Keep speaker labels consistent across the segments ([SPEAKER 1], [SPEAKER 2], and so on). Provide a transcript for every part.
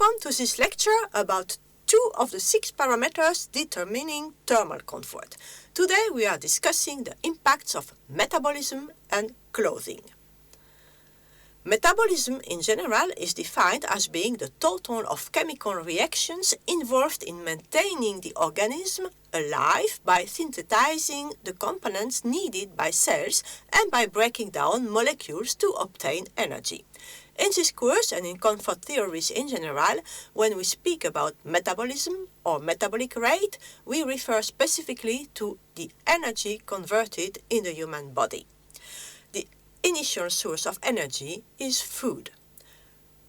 [SPEAKER 1] Welcome to this lecture about 2 of the 6 parameters determining thermal comfort. Today we are discussing the impacts of metabolism and clothing. Metabolism in general is defined as being the total of chemical reactions involved in maintaining the organism alive by synthesizing the components needed by cells and by breaking down molecules to obtain energy. In this course and in comfort theories in general, when we speak about metabolism or metabolic rate, we refer specifically to the energy converted in the human body. The initial source of energy is food.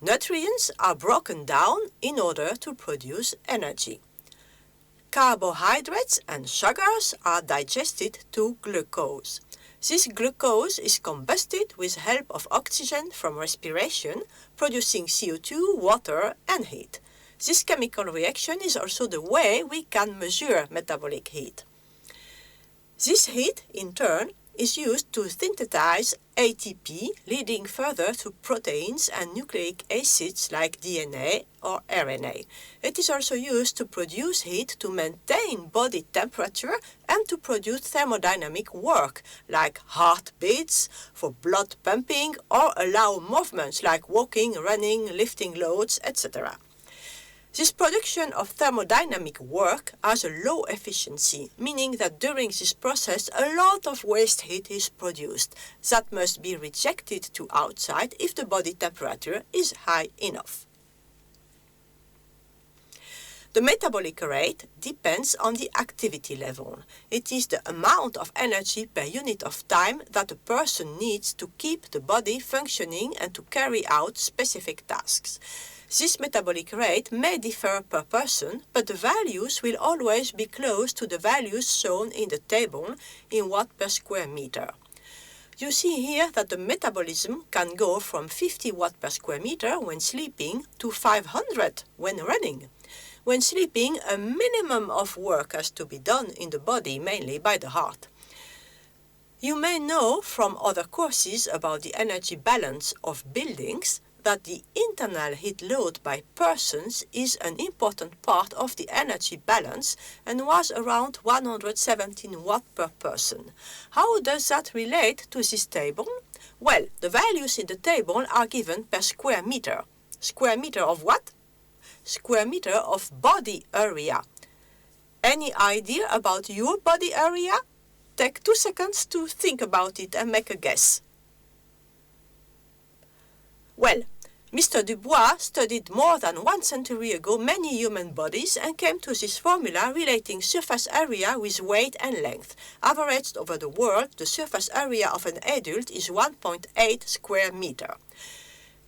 [SPEAKER 1] Nutrients are broken down in order to produce energy. Carbohydrates and sugars are digested to glucose. This glucose is combusted with help of oxygen from respiration, producing CO2, water, and heat. This chemical reaction is also the way we can measure metabolic heat. This heat, in turn, is used to synthesize ATP, leading further to proteins and nucleic acids like DNA or RNA. It is also used to produce heat to maintain body temperature and to produce thermodynamic work like heartbeats for blood pumping or allow movements like walking, running, lifting loads, etc. This production of thermodynamic work has a low efficiency, meaning that during this process a lot of waste heat is produced that must be rejected to outside if the body temperature is high enough. The metabolic rate depends on the activity level. It is the amount of energy per unit of time that a person needs to keep the body functioning and to carry out specific tasks. This metabolic rate may differ per person, but the values will always be close to the values shown in the table in watt per square meter. You see here that the metabolism can go from 50 watt per square meter when sleeping to 500 when running. When sleeping, a minimum of work has to be done in the body, mainly by the heart. You may know from other courses about the energy balance of buildings that the internal heat load by persons is an important part of the energy balance and was around 117 watt per person. How does that relate to this table? Well, the values in the table are given per square meter. Square meter of what? Square meter of body area. Any idea about your body area? Take 2 seconds to think about it and make a guess. Well, Mr. Dubois studied more than 1 century ago many human bodies and came to this formula relating surface area with weight and length. Averaged over the world, the surface area of an adult is 1.8 square meter.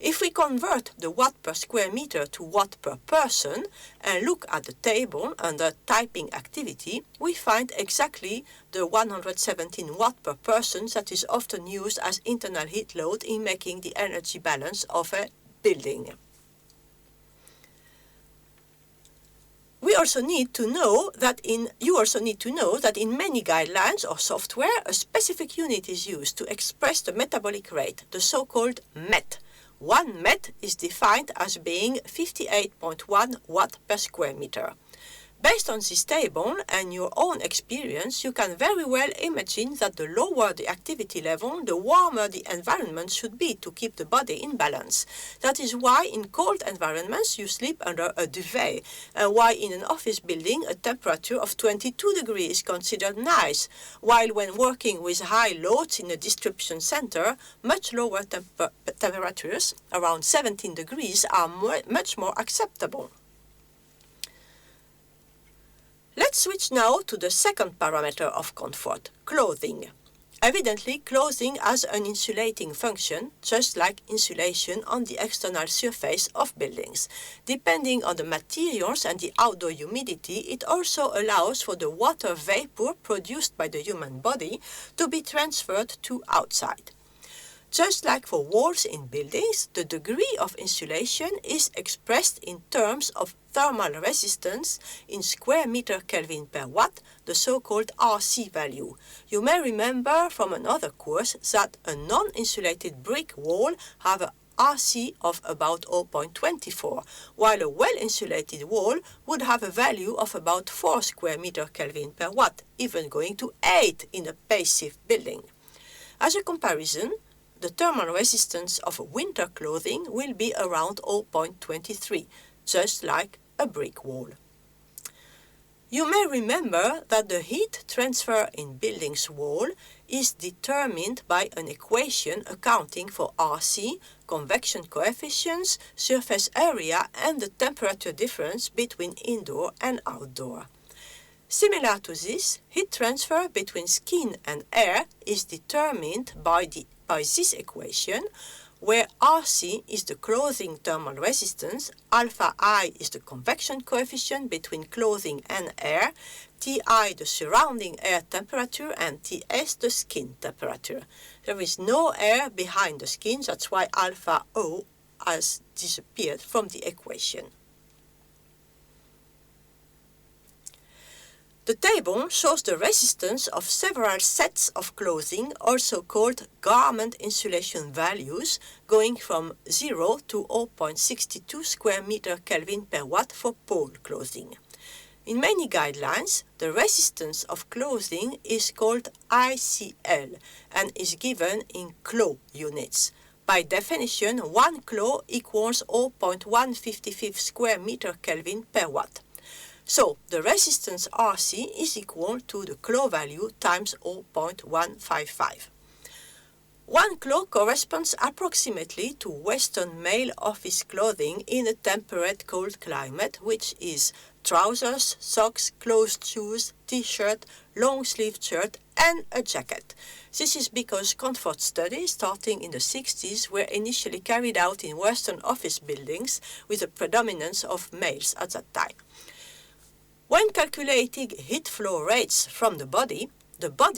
[SPEAKER 1] If we convert the watt per square meter to watt per person and look at the table under typing activity, we find exactly the 117 watt per person that is often used as internal heat load in making the energy balance of a building. You also need to know that in many guidelines or software, a specific unit is used to express the metabolic rate, the so-called MET. 1 MET is defined as being 58.1 watt per square meter. Based on this table and your own experience, you can very well imagine that the lower the activity level, the warmer the environment should be to keep the body in balance. That is why in cold environments you sleep under a duvet, and why in an office building a temperature of 22 degrees is considered nice, while when working with high loads in a distribution center, much lower temperatures, around 17 degrees, are much more acceptable. Let's switch now to the second parameter of comfort, clothing. Evidently, clothing has an insulating function, just like insulation on the external surface of buildings. Depending on the materials and the outdoor humidity, it also allows for the water vapor produced by the human body to be transferred to outside. Just like for walls in buildings, the degree of insulation is expressed in terms of thermal resistance in square meter Kelvin per watt, the so-called RC value. You may remember from another course that a non-insulated brick wall have a RC of about 0.24, while a well-insulated wall would have a value of about 4 square meter Kelvin per watt, even going to 8 in a passive building. As a comparison, the thermal resistance of winter clothing will be around 0.23, just like a brick wall. You may remember that the heat transfer in building's wall is determined by an equation accounting for RC, convection coefficients, surface area, and the temperature difference between indoor and outdoor. Similar to this, heat transfer between skin and air is determined by this equation, where RC is the clothing thermal resistance, alpha I is the convection coefficient between clothing and air, Ti the surrounding air temperature, and Ts the skin temperature. There is no air behind the skin, that's why alpha O has disappeared from the equation. The table shows the resistance of several sets of clothing, also called garment insulation values, going from 0 to 0.62 square meter Kelvin per watt for pole clothing. In many guidelines, the resistance of clothing is called ICL and is given in kilo units. By definition, 1 kilo equals 0.155 square meter Kelvin per watt. So, the resistance RC is equal to the kilo value times 0.155. 1 kilo corresponds approximately to Western male office clothing in a temperate cold climate, which is trousers, socks, closed shoes, t-shirt, long-sleeved shirt, and a jacket. This is because comfort studies starting in the 60s were initially carried out in Western office buildings with a predominance of males at that time. When calculating heat flow rates from the body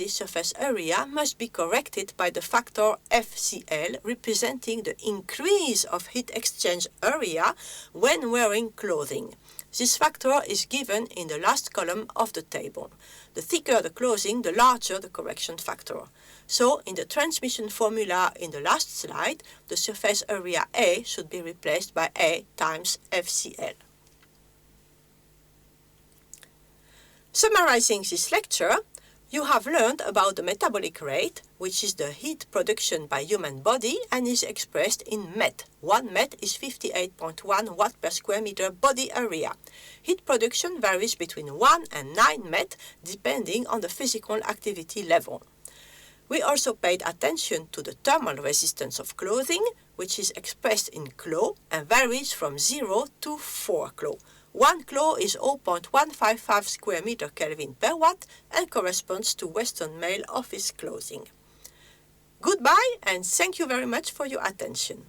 [SPEAKER 1] surface area must be corrected by the factor FCL, representing the increase of heat exchange area when wearing clothing. This factor is given in the last column of the table. The thicker the clothing, the larger the correction factor. So, in the transmission formula in the last slide, the surface area A should be replaced by A times FCL. Summarizing this lecture, you have learned about the metabolic rate, which is the heat production by human body and is expressed in MET. 1 MET is 58.1 watt per square meter body area. Heat production varies between 1 and 9 MET depending on the physical activity level. We also paid attention to the thermal resistance of clothing, which is expressed in kilo and varies from 0 to 4 kilo. 1 kilo is 0.155 square meter Kelvin per watt and corresponds to Western male office clothing. Goodbye and thank you very much for your attention.